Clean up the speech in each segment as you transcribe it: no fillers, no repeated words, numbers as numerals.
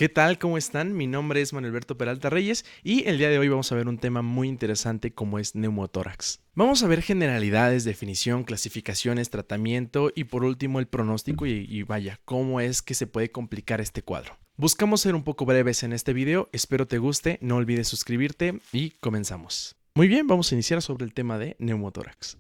¿Qué tal? ¿Cómo están? Mi nombre es Manuelberto Peralta Reyes y el día de hoy vamos a ver un tema muy interesante como es neumotórax. Vamos a ver generalidades, definición, clasificaciones, tratamiento y por último el pronóstico y vaya, cómo es que se puede complicar este cuadro. Buscamos ser un poco breves en este video, espero te guste, no olvides suscribirte y comenzamos. Muy bien, vamos a iniciar sobre el tema de neumotórax.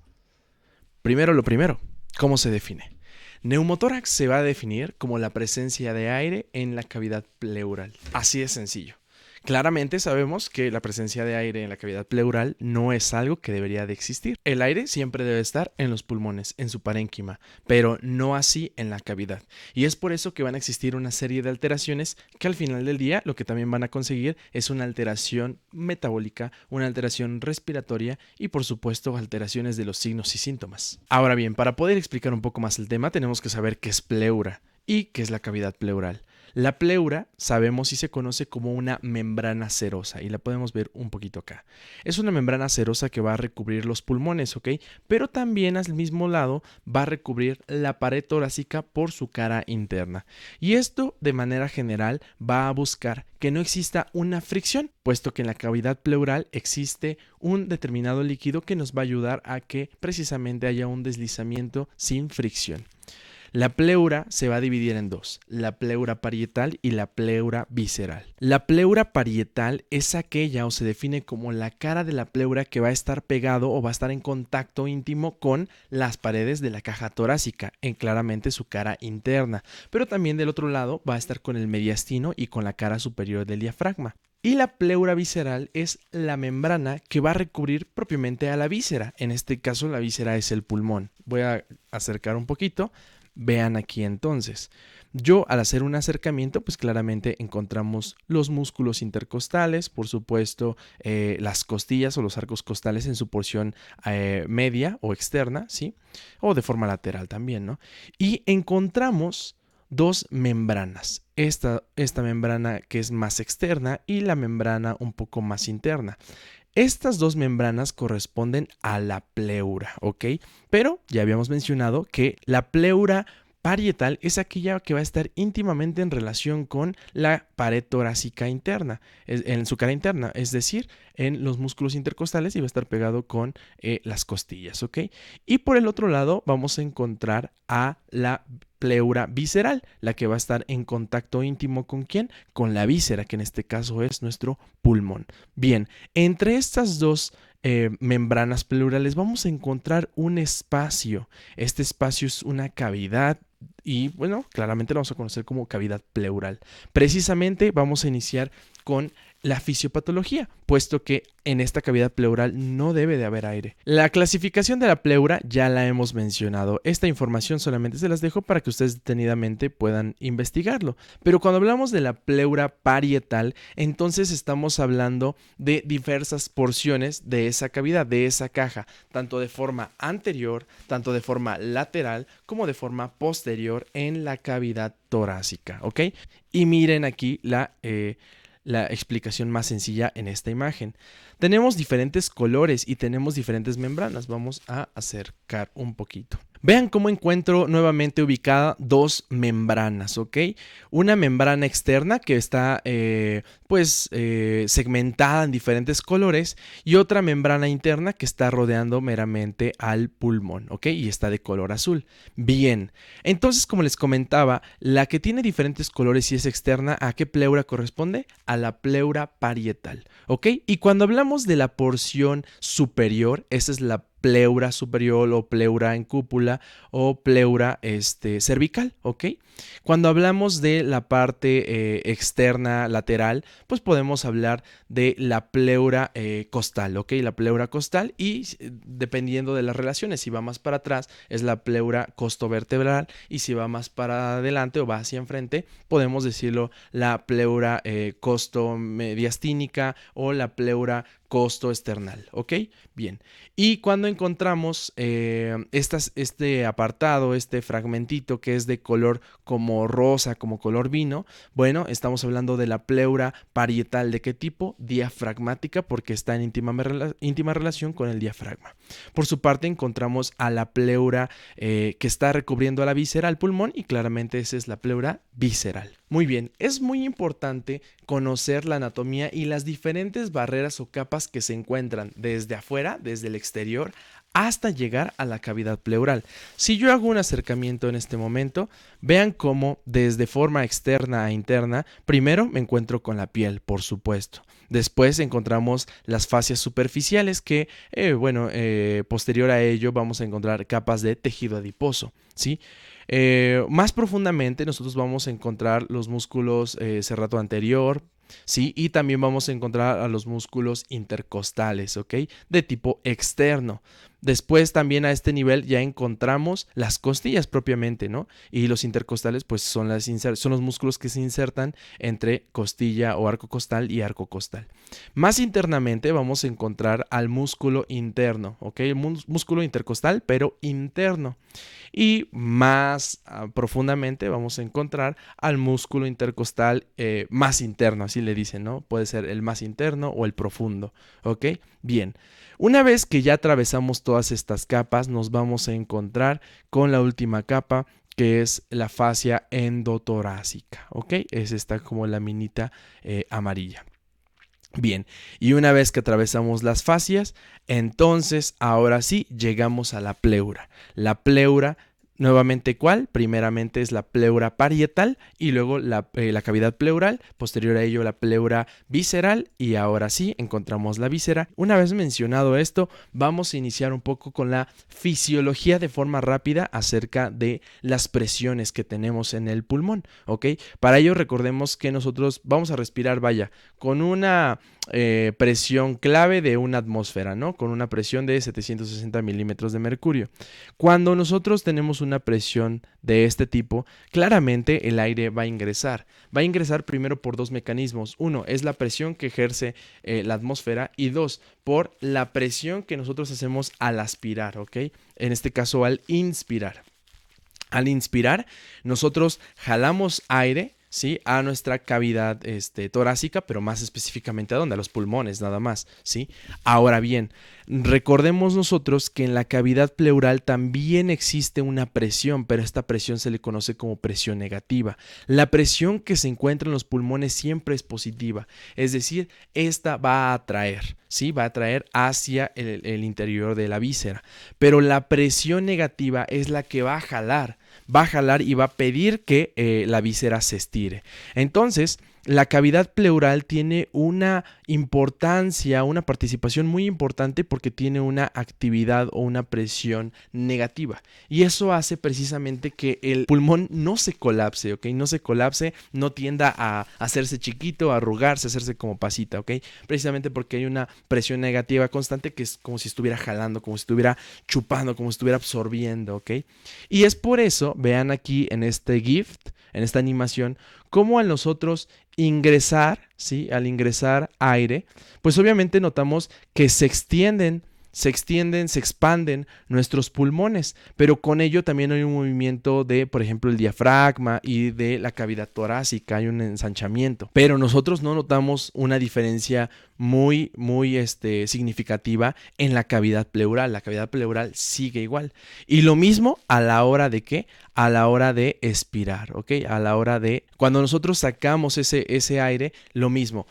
Primero lo primero, ¿cómo se define? Neumotórax se va a definir como la presencia de aire en la cavidad pleural. Así de sencillo. Claramente sabemos que la presencia de aire en la cavidad pleural no es algo que debería de existir. El aire siempre debe estar en los pulmones, en su parénquima, pero no así en la cavidad. Y es por eso que van a existir una serie de alteraciones que al final del día lo que también van a conseguir es una alteración metabólica, una alteración respiratoria y por supuesto alteraciones de los signos y síntomas. Ahora bien, para poder explicar un poco más el tema tenemos que saber qué es pleura y qué es la cavidad pleural. La pleura sabemos y se conoce como una membrana serosa y la podemos ver un poquito acá. Es una membrana serosa que va a recubrir los pulmones, ¿ok? Pero también al mismo lado va a recubrir la pared torácica por su cara interna. Y esto de manera general va a buscar que no exista una fricción, puesto que en la cavidad pleural existe un determinado líquido que nos va a ayudar a que precisamente haya un deslizamiento sin fricción. La pleura se va a dividir en dos, la pleura parietal y la pleura visceral. La pleura parietal es aquella o se define como la cara de la pleura que va a estar pegado o va a estar en contacto íntimo con las paredes de la caja torácica, en claramente su cara interna, pero también del otro lado va a estar con el mediastino y con la cara superior del diafragma. Y la pleura visceral es la membrana que va a recubrir propiamente a la víscera. En este caso la víscera es el pulmón. Voy a acercar un poquito. Vean aquí entonces. Yo al hacer un acercamiento, pues claramente encontramos los músculos intercostales, por supuesto las costillas o los arcos costales en su porción media o externa, ¿sí? O de forma lateral también, ¿no? Y encontramos dos membranas. Esta membrana que es más externa y la membrana un poco más interna. Estas dos membranas corresponden a la pleura, ¿ok? Pero ya habíamos mencionado que la pleura parietal es aquella que va a estar íntimamente en relación con la pared torácica interna, en su cara interna, es decir, en los músculos intercostales y va a estar pegado con las costillas, ¿ok? Y por el otro lado vamos a encontrar a la pleura visceral, la que va a estar en contacto íntimo con ¿quién? Con la víscera, que en este caso es nuestro pulmón. Bien, entre estas dos membranas pleurales vamos a encontrar un espacio. Este espacio es una cavidad y bueno, claramente lo vamos a conocer como cavidad pleural. Precisamente vamos a iniciar con la fisiopatología, puesto que en esta cavidad pleural no debe de haber aire. La clasificación de la pleura ya la hemos mencionado. Esta información solamente se las dejo para que ustedes detenidamente puedan investigarlo. Pero cuando hablamos de la pleura parietal, entonces estamos hablando de diversas porciones de esa cavidad, de esa caja, tanto de forma anterior, tanto de forma lateral, como de forma posterior en la cavidad torácica, ¿ok? Y miren aquí la explicación más sencilla en esta imagen. Tenemos diferentes colores y tenemos diferentes membranas. Vamos a acercar un poquito. Vean cómo encuentro nuevamente ubicada dos membranas, ¿ok? Una membrana externa que está segmentada en diferentes colores y otra membrana interna que está rodeando meramente al pulmón, ¿ok? Y está de color azul. Bien, entonces como les comentaba, la que tiene diferentes colores y es externa, ¿a qué pleura corresponde? A la pleura parietal, ¿ok? Y cuando hablamos de la porción superior, esa es la pleura superior o pleura en cúpula o pleura cervical, ¿ok? Cuando hablamos de la parte externa lateral, pues podemos hablar de la pleura costal, ¿ok? La pleura costal y dependiendo de las relaciones, si va más para atrás es la pleura costovertebral y si va más para adelante o va hacia enfrente, podemos decirlo la pleura costomediastínica o la pleura costo external, ¿ok? Bien, y cuando encontramos este apartado, este fragmentito que es de color como rosa, como color vino, bueno, estamos hablando de la pleura parietal. ¿De qué tipo? Diafragmática, porque está en íntima relación con el diafragma. Por su parte encontramos a la pleura que está recubriendo a la víscera, al pulmón, y claramente esa es la pleura visceral. Muy bien, es muy importante conocer la anatomía y las diferentes barreras o capas que se encuentran desde afuera, desde el exterior, hasta llegar a la cavidad pleural. Si yo hago un acercamiento en este momento, vean cómo desde forma externa a interna, primero me encuentro con la piel, por supuesto. Después encontramos las fascias superficiales que, posterior a ello vamos a encontrar capas de tejido adiposo, ¿sí? Más profundamente nosotros vamos a encontrar los músculos serrato anterior, ¿sí? Y también vamos a encontrar a los músculos intercostales, ¿ok? De tipo externo. Después también a este nivel ya encontramos las costillas propiamente, ¿no? Y los intercostales pues son los músculos que se insertan entre costilla o arco costal y arco costal. Más internamente vamos a encontrar al músculo interno, ¿ok? El músculo intercostal pero interno. Y más profundamente vamos a encontrar al músculo intercostal más interno, así le dicen, ¿no? Puede ser el más interno o el profundo, ¿ok? Bien, una vez que ya atravesamos todas estas capas, nos vamos a encontrar con la última capa, que es la fascia endotorácica, ¿ok? Es esta como laminita amarilla. Bien, y una vez que atravesamos las fascias, entonces ahora sí llegamos a la pleura. La pleura, nuevamente, ¿cuál? Primeramente es la pleura parietal y luego la cavidad pleural, posterior a ello la pleura visceral y ahora sí encontramos la víscera. Una vez mencionado esto, vamos a iniciar un poco con la fisiología de forma rápida acerca de las presiones que tenemos en el pulmón, ¿ok? Para ello recordemos que nosotros vamos a respirar, con una presión clave de una atmósfera, ¿no? Con una presión de 760 milímetros de mercurio. Cuando nosotros tenemos una presión de este tipo, claramente el aire va a ingresar. Va a ingresar primero por dos mecanismos. Uno es la presión que ejerce la atmósfera y dos, por la presión que nosotros hacemos al aspirar, ¿ok? En este caso al inspirar. Al inspirar, nosotros jalamos aire, ¿sí? A nuestra cavidad torácica, pero más específicamente a dónde, a los pulmones nada más, ¿sí? Ahora bien, recordemos nosotros que en la cavidad pleural también existe una presión, pero esta presión se le conoce como presión negativa. La presión que se encuentra en los pulmones siempre es positiva, es decir, esta va a atraer, ¿sí? Va a atraer hacia el interior de la víscera, pero la presión negativa es la que va a jalar y va a pedir que la víscera se estire. Entonces, la cavidad pleural tiene una importancia, una participación muy importante porque tiene una actividad o una presión negativa. Y eso hace precisamente que el pulmón no se colapse, ¿ok? No se colapse, no tienda a hacerse chiquito, a arrugarse, a hacerse como pasita, ¿ok? Precisamente porque hay una presión negativa constante que es como si estuviera jalando, como si estuviera chupando, como si estuviera absorbiendo, ¿ok? Y es por eso, vean aquí en este GIF, en esta animación, cómo al nosotros ingresar, ¿sí? Al ingresar aire, pues obviamente notamos que se expanden nuestros pulmones, pero con ello también hay un movimiento de, por ejemplo, el diafragma y de la cavidad torácica, hay un ensanchamiento, pero nosotros no notamos una diferencia muy significativa en la cavidad pleural sigue igual. Y lo mismo a la hora de ¿qué? A la hora de expirar, ¿ok? A la hora de, cuando nosotros sacamos ese aire, lo mismo.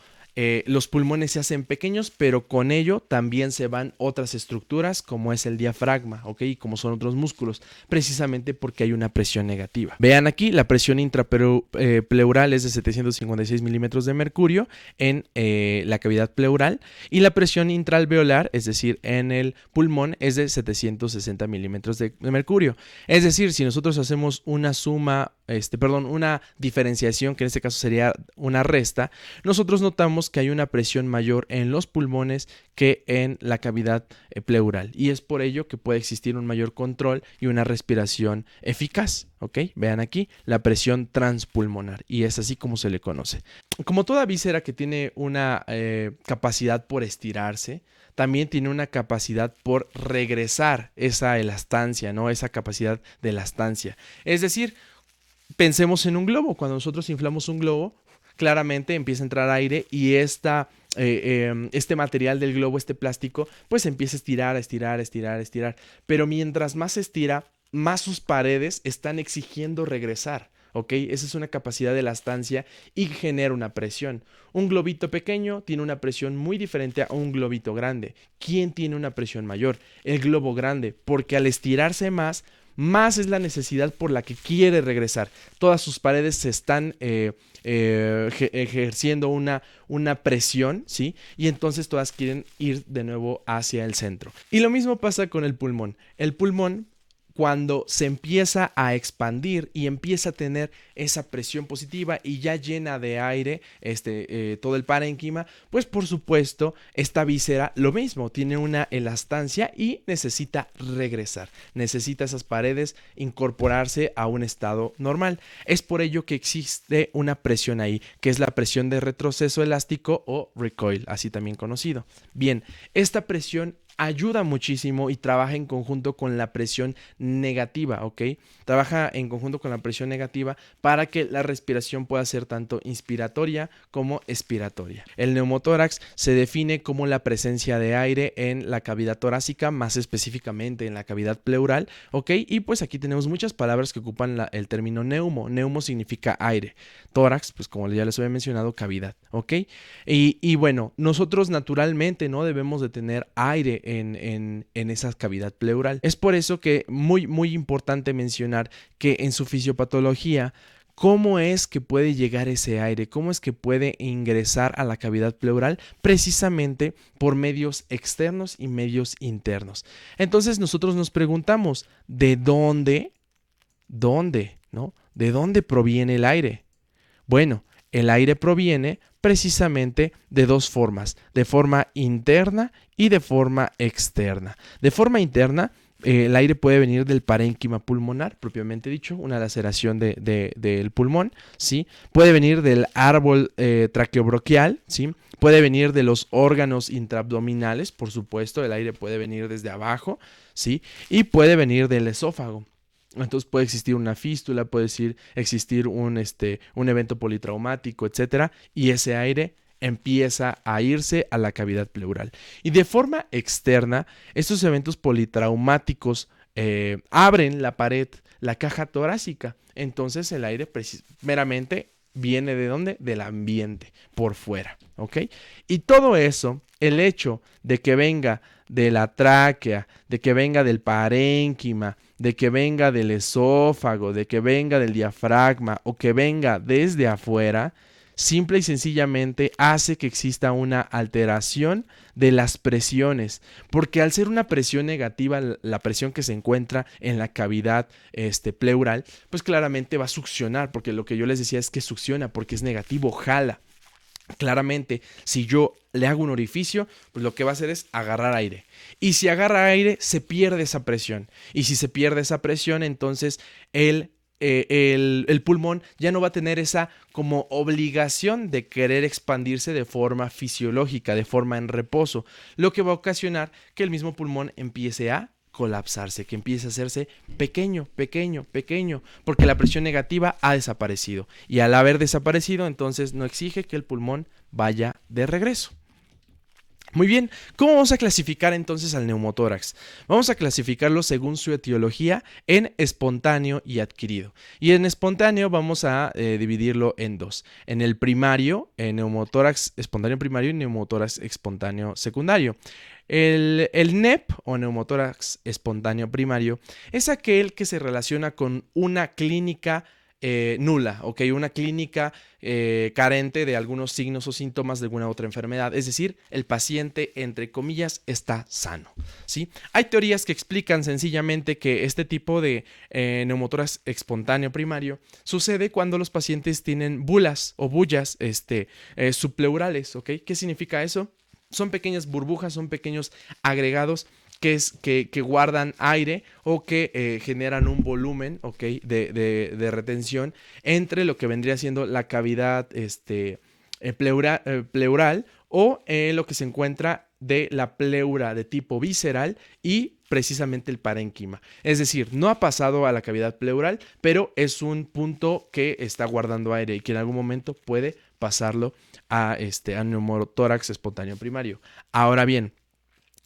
Los pulmones se hacen pequeños, pero con ello también se van otras estructuras como es el diafragma, ¿ok? Y como son otros músculos, precisamente porque hay una presión negativa. Vean aquí, la presión intrapleural es de 756 milímetros de mercurio en la cavidad pleural y la presión intraalveolar, es decir, en el pulmón, es de 760 milímetros de mercurio. Es decir, si nosotros hacemos una suma una diferenciación, que en este caso sería una resta, nosotros notamos que hay una presión mayor en los pulmones que en la cavidad pleural. Y es por ello que puede existir un mayor control y una respiración eficaz. ¿Ok? Vean aquí la presión transpulmonar y es así como se le conoce. Como toda víscera que tiene una capacidad por estirarse, también tiene una capacidad por regresar esa elastancia, ¿no? Esa capacidad de elastancia. Es decir, pensemos en un globo. Cuando nosotros inflamos un globo, claramente empieza a entrar aire y este material del globo, este plástico, pues empieza a estirar, a estirar, a estirar, a estirar. Pero mientras más se estira, más sus paredes están exigiendo regresar. ¿Ok? Esa es una capacidad de elastancia y genera una presión. Un globito pequeño tiene una presión muy diferente a un globito grande. ¿Quién tiene una presión mayor? El globo grande, porque al estirarse más es la necesidad por la que quiere regresar. Todas sus paredes se están ejerciendo una presión, ¿sí? Y entonces todas quieren ir de nuevo hacia el centro. Y lo mismo pasa con el pulmón. El pulmón, cuando se empieza a expandir y empieza a tener esa presión positiva y ya llena de aire todo el parénquima, pues por supuesto esta víscera lo mismo, tiene una elastancia y necesita regresar, necesita esas paredes incorporarse a un estado normal. Es por ello que existe una presión ahí, que es la presión de retroceso elástico o recoil, así también conocido. Bien, esta presión ayuda muchísimo y trabaja en conjunto con la presión negativa, ¿ok? Trabaja en conjunto con la presión negativa para que la respiración pueda ser tanto inspiratoria como expiratoria. El neumotórax se define como la presencia de aire en la cavidad torácica, más específicamente en la cavidad pleural, ¿ok? Y pues aquí tenemos muchas palabras que ocupan el término neumo. Neumo significa aire. Tórax, pues como ya les había mencionado, cavidad, ¿ok? Y bueno, nosotros naturalmente no debemos de tener aire en esa cavidad pleural. Es por eso que muy importante mencionar que en su fisiopatología, ¿cómo es que puede llegar ese aire? ¿Cómo es que puede ingresar a la cavidad pleural? Precisamente por medios externos y medios internos. Entonces nosotros nos preguntamos, ¿de dónde? ¿No? ¿De dónde proviene el aire? Bueno, el aire proviene precisamente de dos formas, de forma interna y de forma externa. De forma interna, el aire puede venir del parénquima pulmonar, propiamente dicho, una laceración del pulmón, ¿sí? Puede venir del árbol traqueobronquial, ¿sí? Puede venir de los órganos intraabdominales, por supuesto, el aire puede venir desde abajo, ¿sí? Y puede venir del esófago. Entonces puede existir una fístula, puede existir un evento politraumático, etcétera, y ese aire empieza a irse a la cavidad pleural. Y de forma externa, estos eventos politraumáticos abren la pared, la caja torácica. Entonces el aire meramente viene ¿de dónde? Del ambiente, por fuera, ¿ok? Y todo eso, el hecho de que venga de la tráquea, de que venga del parénquima, de que venga del esófago, de que venga del diafragma o que venga desde afuera, simple y sencillamente hace que exista una alteración de las presiones, porque al ser una presión negativa, la presión que se encuentra en la cavidad pleural, pues claramente va a succionar, porque lo que yo les decía es que succiona, porque es negativo, jala. Claramente, si yo le hago un orificio, pues lo que va a hacer es agarrar aire. Y si agarra aire, se pierde esa presión. Y si se pierde esa presión, entonces el pulmón ya no va a tener esa como obligación de querer expandirse de forma fisiológica, de forma en reposo, lo que va a ocasionar que el mismo pulmón empiece a colapsarse, que empiece a hacerse pequeño, porque la presión negativa ha desaparecido. Y al haber desaparecido, entonces no exige que el pulmón vaya de regreso. Muy bien, ¿cómo vamos a clasificar entonces al neumotórax? Vamos a clasificarlo según su etiología en espontáneo y adquirido. Y en espontáneo vamos a dividirlo en dos. En el primario, neumotórax espontáneo primario y neumotórax espontáneo secundario. El NEP o neumotórax espontáneo primario es aquel que se relaciona con una clínica nula, ¿ok? Una clínica carente de algunos signos o síntomas de alguna otra enfermedad. Es decir, el paciente, entre comillas, está sano, ¿sí? Hay teorías que explican sencillamente que este tipo de neumotórax espontáneo primario sucede cuando los pacientes tienen bulas o bullas subpleurales, ¿ok? ¿Qué significa eso? Son pequeñas burbujas, son pequeños agregados que guardan aire o que generan un volumen, ¿ok? de retención entre lo que vendría siendo la cavidad pleural o lo que se encuentra de la pleura de tipo visceral y precisamente el parénquima. Es decir, no ha pasado a la cavidad pleural, pero es un punto que está guardando aire y que en algún momento puede pasarlo a neumotórax espontáneo primario. Ahora bien,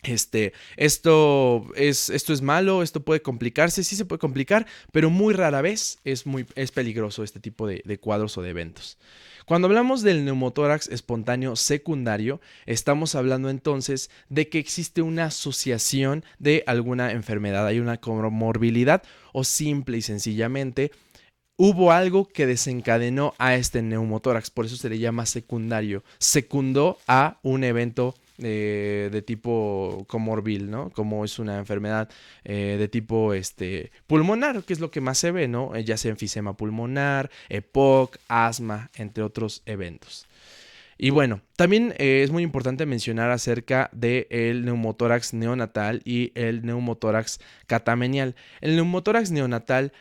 esto es malo, esto puede complicarse, sí se puede complicar, pero muy rara vez es peligroso este tipo de cuadros o de eventos. Cuando hablamos del neumotórax espontáneo secundario, estamos hablando entonces de que existe una asociación de alguna enfermedad, hay una comorbilidad o simple y sencillamente hubo algo que desencadenó a este neumotórax, por eso se le llama secundario. Secundó a un evento de tipo comorbil, ¿no? Como es una enfermedad de tipo pulmonar, que es lo que más se ve, ¿no? Ya sea enfisema pulmonar, EPOC, asma, entre otros eventos. Y bueno, también es muy importante mencionar acerca del neumotórax neonatal y el neumotórax catamenial. El neumotórax neonatal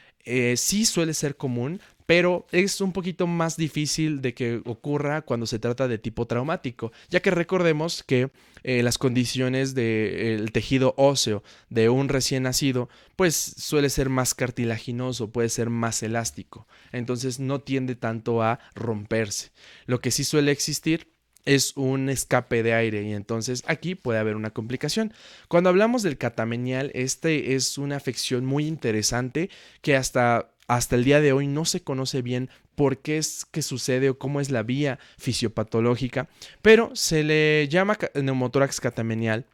sí suele ser común, pero es un poquito más difícil de que ocurra cuando se trata de tipo traumático, ya que recordemos que las condiciones del tejido óseo de un recién nacido, pues suele ser más cartilaginoso, puede ser más elástico, entonces no tiende tanto a romperse. Lo que sí suele existir es un escape de aire y entonces aquí puede haber una complicación. Cuando hablamos del catamenial, este es una afección muy interesante que hasta el día de hoy no se conoce bien por qué es que sucede o cómo es la vía fisiopatológica, pero se le llama neumotórax catamenial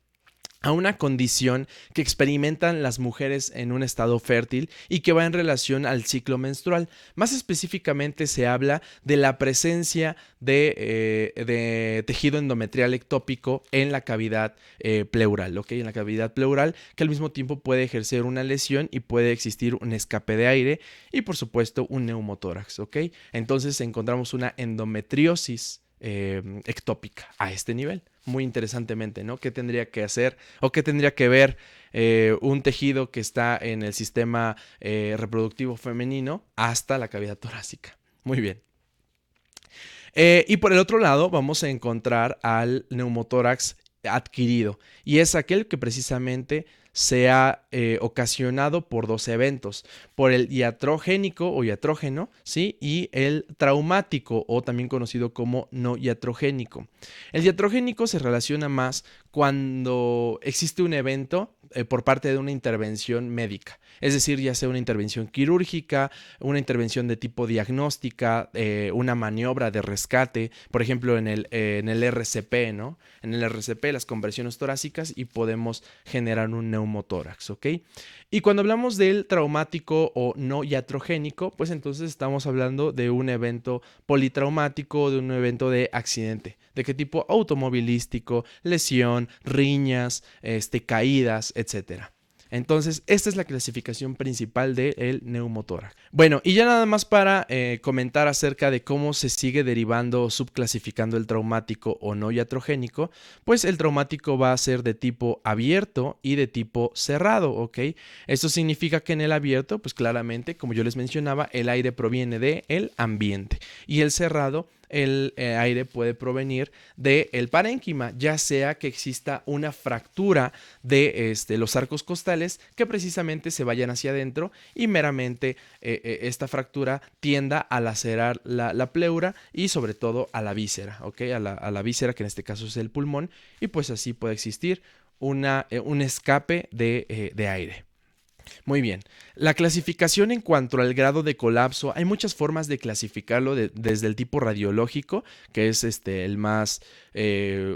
a una condición que experimentan las mujeres en un estado fértil y que va en relación al ciclo menstrual. Más específicamente se habla de la presencia de tejido endometrial ectópico en la cavidad pleural, ¿ok? En la cavidad pleural, que al mismo tiempo puede ejercer una lesión y puede existir un escape de aire y por supuesto un neumotórax, ¿ok? Entonces encontramos una endometriosis ectópica a este nivel. Muy interesantemente, ¿no? ¿Qué tendría que hacer o qué tendría que ver un tejido que está en el sistema reproductivo femenino hasta la cavidad torácica? Muy bien. Y por el otro lado vamos a encontrar al neumotórax adquirido y es aquel que precisamente se ha ocasionado por dos eventos, por el iatrogénico o iatrógeno, ¿sí? Y el traumático o también conocido como no iatrogénico. El iatrogénico se relaciona más cuando existe un evento por parte de una intervención médica, es decir, ya sea una intervención quirúrgica, una intervención de tipo diagnóstica, una maniobra de rescate, por ejemplo en el RCP, ¿no? En el RCP las conversiones torácicas y podemos generar un neumotórax, ¿ok? Y cuando hablamos del traumático o no iatrogénico, pues entonces estamos hablando de un evento politraumático, de un evento de accidente. ¿De qué tipo? Automovilístico, lesión, riñas, caídas, etcétera. Entonces, esta es la clasificación principal del neumotórax. Bueno, y ya nada más para comentar acerca de cómo se sigue derivando o subclasificando el traumático o no iatrogénico, pues el traumático va a ser de tipo abierto y de tipo cerrado, ¿ok? Esto significa que en el abierto, pues claramente, como yo les mencionaba, el aire proviene del ambiente y el cerrado el aire puede provenir del parénquima, ya sea que exista una fractura de los arcos costales que precisamente se vayan hacia adentro y meramente esta fractura tienda a lacerar la pleura y sobre todo a la víscera, ¿ok? A la víscera, que en este caso es el pulmón, y pues así puede existir un escape de aire. Muy bien. La clasificación en cuanto al grado de colapso, hay muchas formas de clasificarlo desde el tipo radiológico, que es el más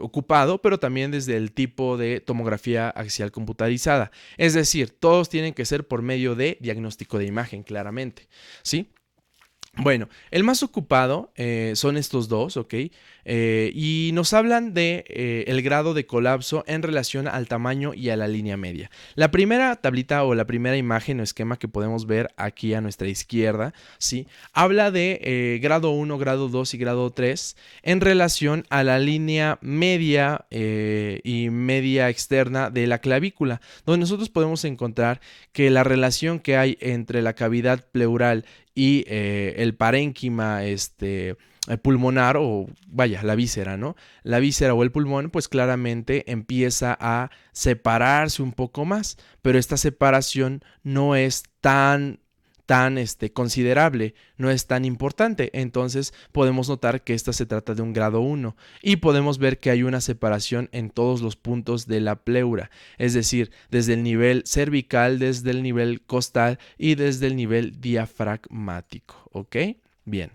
ocupado, pero también desde el tipo de tomografía axial computarizada. Es decir, todos tienen que ser por medio de diagnóstico de imagen, claramente, ¿sí? Bueno, el más ocupado son estos dos, ¿ok? Y nos hablan de el grado de colapso en relación al tamaño y a la línea media. La primera tablita o la primera imagen o esquema que podemos ver aquí a nuestra izquierda, ¿sí? Habla de grado 1, grado 2 y grado 3 en relación a la línea media y media externa de la clavícula, donde nosotros podemos encontrar que la relación que hay entre la cavidad pleural y el parénquima pulmonar o vaya, la víscera, ¿no? La víscera o el pulmón pues claramente empieza a separarse un poco más, pero esta separación no es tan considerable, no es tan importante. Entonces podemos notar que esta se trata de un grado 1 y podemos ver que hay una separación en todos los puntos de la pleura, es decir, desde el nivel cervical, desde el nivel costal y desde el nivel diafragmático, ¿ok? Bien.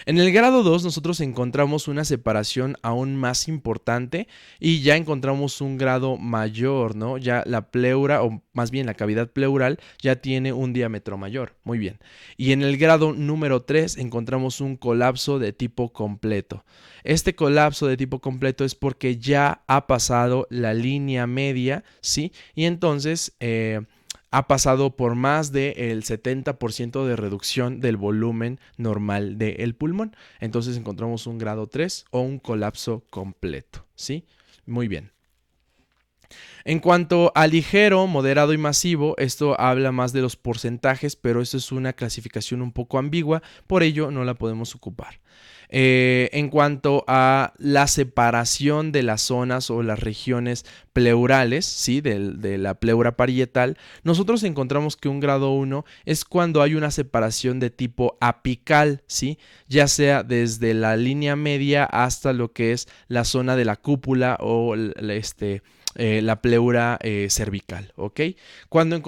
En el grado 2 nosotros encontramos una separación aún más importante y ya encontramos un grado mayor, ¿no? Ya la pleura, o más bien la cavidad pleural, ya tiene un diámetro mayor. Muy bien. Y en el grado número 3 encontramos un colapso de tipo completo. Este colapso de tipo completo es porque ya ha pasado la línea media, ¿sí? Y entonces ha pasado por más del 70% de reducción del volumen normal del pulmón. Entonces encontramos un grado 3 o un colapso completo, ¿sí? Muy bien. En cuanto a ligero, moderado y masivo, esto habla más de los porcentajes, pero esto es una clasificación un poco ambigua, por ello no la podemos ocupar. En cuanto a la separación de las zonas o las regiones pleurales, ¿sí? de la pleura parietal, nosotros encontramos que un grado 1 es cuando hay una separación de tipo apical, ¿sí? Ya sea desde la línea media hasta lo que es la zona de la cúpula o la pleura cervical, ¿ok?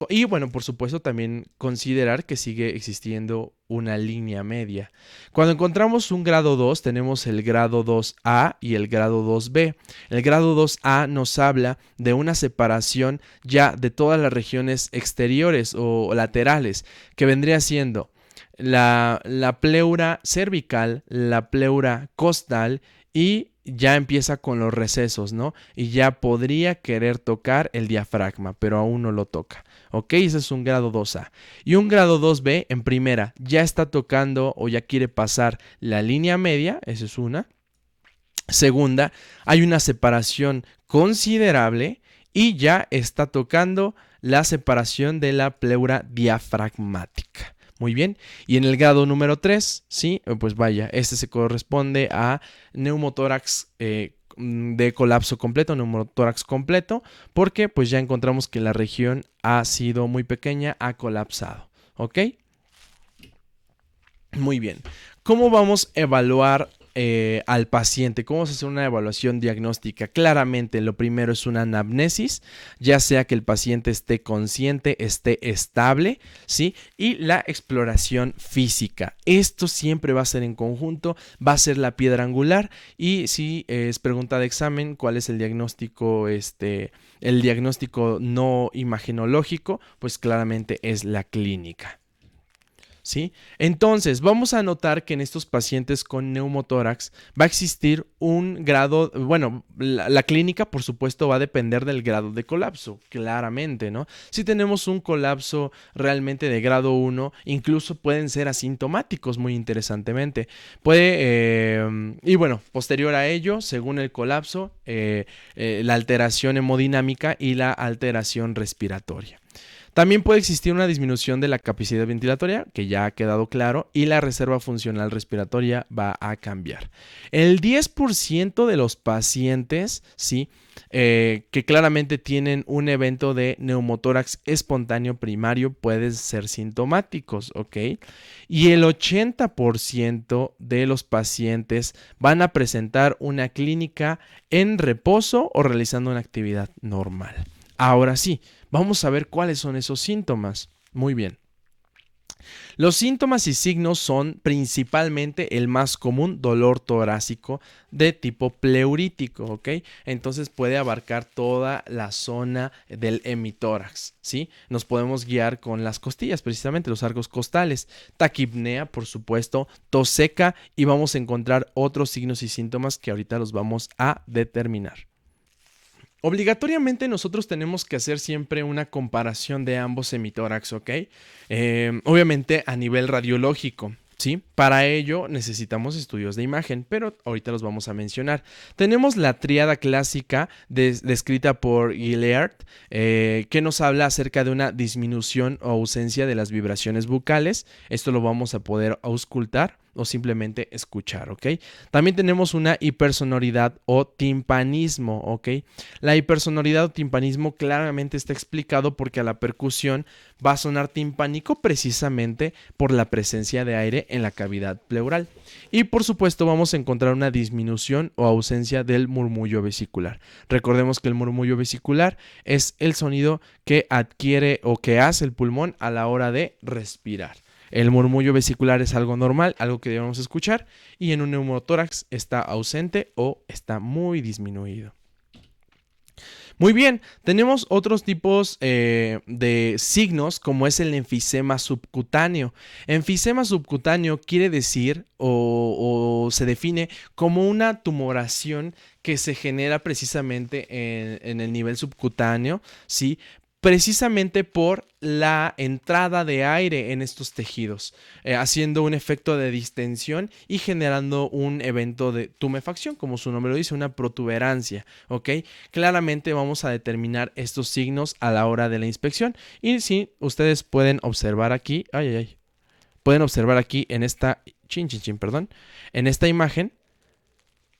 Y bueno, por supuesto también considerar que sigue existiendo una línea media. Cuando encontramos un grado 2, tenemos el grado 2A y el grado 2B. El grado 2A nos habla de una separación ya de todas las regiones exteriores o laterales, que vendría siendo la pleura cervical, la pleura costal y ya empieza con los recesos, ¿no? Y ya podría querer tocar el diafragma, pero aún no lo toca. ¿Ok? Ese es un grado 2A. Y un grado 2B en primera ya está tocando o ya quiere pasar la línea media, esa es una. Segunda, hay una separación considerable y ya está tocando la separación de la pleura diafragmática. Muy bien, y en el grado número 3, sí, pues vaya, este se corresponde a neumotórax de colapso completo, neumotórax completo, porque pues ya encontramos que la región ha sido muy pequeña, ha colapsado, ¿ok? Muy bien. ¿Cómo vamos a evaluar al paciente? ¿Cómo vamos a hacer una evaluación diagnóstica? Claramente, lo primero es una anamnesis, ya sea que el paciente esté consciente, esté estable, ¿sí? Y la exploración física. Esto siempre va a ser en conjunto, va a ser la piedra angular. Y si es pregunta de examen, ¿cuál es el diagnóstico, el diagnóstico no imagenológico? Pues claramente es la clínica. ¿Sí? Entonces, vamos a notar que en estos pacientes con neumotórax va a existir un grado, bueno, la clínica por supuesto va a depender del grado de colapso, claramente, ¿no? Si tenemos un colapso realmente de grado 1, incluso pueden ser asintomáticos muy interesantemente. Y bueno, posterior a ello, según el colapso, la alteración hemodinámica y la alteración respiratoria. También puede existir una disminución de la capacidad ventilatoria, que ya ha quedado claro, y la reserva funcional respiratoria va a cambiar. El 10% de los pacientes, sí, que claramente tienen un evento de neumotórax espontáneo primario pueden ser sintomáticos, ¿ok? Y el 80% de los pacientes van a presentar una clínica en reposo o realizando una actividad normal. Ahora sí, vamos a ver cuáles son esos síntomas. Muy bien. Los síntomas y signos son principalmente el más común, dolor torácico de tipo pleurítico, ¿ok? Entonces puede abarcar toda la zona del hemitórax, ¿sí? Nos podemos guiar con las costillas, precisamente los arcos costales, taquipnea, por supuesto, tos seca, y vamos a encontrar otros signos y síntomas que ahorita los vamos a determinar. Obligatoriamente nosotros tenemos que hacer siempre una comparación de ambos hemitórax, ¿ok? Obviamente a nivel radiológico, ¿sí? Para ello necesitamos estudios de imagen, pero ahorita los vamos a mencionar. Tenemos la tríada clásica descrita por Gilead, que nos habla acerca de una disminución o ausencia de las vibraciones bucales. Esto lo vamos a poder auscultar o simplemente escuchar, ¿ok? También tenemos una hipersonoridad o timpanismo, ¿ok? La hipersonoridad o timpanismo claramente está explicado porque a la percusión va a sonar timpánico precisamente por la presencia de aire en la cavidad pleural. Y por supuesto vamos a encontrar una disminución o ausencia del murmullo vesicular. Recordemos que el murmullo vesicular es el sonido que adquiere o que hace el pulmón a la hora de respirar. El murmullo vesicular es algo normal, algo que debemos escuchar, y en un neumotórax está ausente o está muy disminuido. Muy bien, tenemos otros tipos de signos, como es el enfisema subcutáneo. Enfisema subcutáneo quiere decir o se define como una tumoración que se genera precisamente en el nivel subcutáneo, ¿sí? Precisamente por la entrada de aire en estos tejidos, haciendo un efecto de distensión y generando un evento de tumefacción, como su nombre lo dice, una protuberancia, ¿ok? Claramente vamos a determinar estos signos a la hora de la inspección, y sí, ustedes pueden observar aquí, pueden observar aquí en esta, en esta imagen,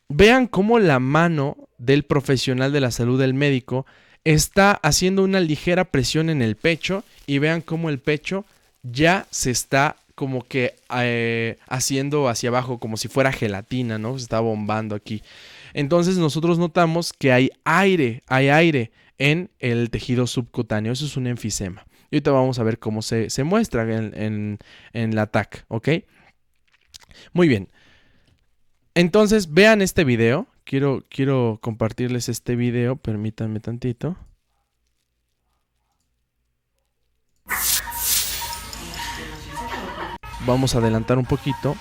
vean cómo la mano del profesional de la salud, del médico, está haciendo una ligera presión en el pecho, y vean cómo el pecho ya se está como que haciendo hacia abajo, como si fuera gelatina, ¿no? Se está bombando aquí. Entonces nosotros notamos que hay aire en el tejido subcutáneo. Eso es un enfisema. Y ahorita vamos a ver cómo se muestra en la TAC, ¿ok? Muy bien. Entonces vean este video. Quiero compartirles este video, permítanme tantito. Vamos a adelantar un poquito.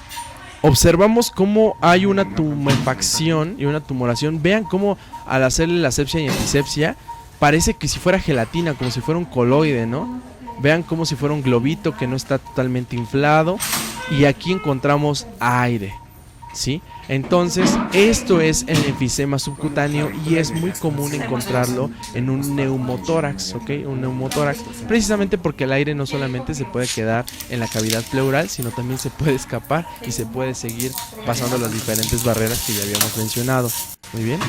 Observamos cómo hay una tumefacción y una tumoración. Vean cómo al hacerle la asepsia y antisepsia parece que si fuera gelatina, como si fuera un coloide, ¿no? Vean como si fuera un globito que no está totalmente inflado. Y aquí encontramos aire, ¿sí? Entonces, esto es el enfisema subcutáneo y es muy común encontrarlo en un neumotórax, ¿ok? Un neumotórax, precisamente porque el aire no solamente se puede quedar en la cavidad pleural, sino también se puede escapar y se puede seguir pasando las diferentes barreras que ya habíamos mencionado. Muy bien.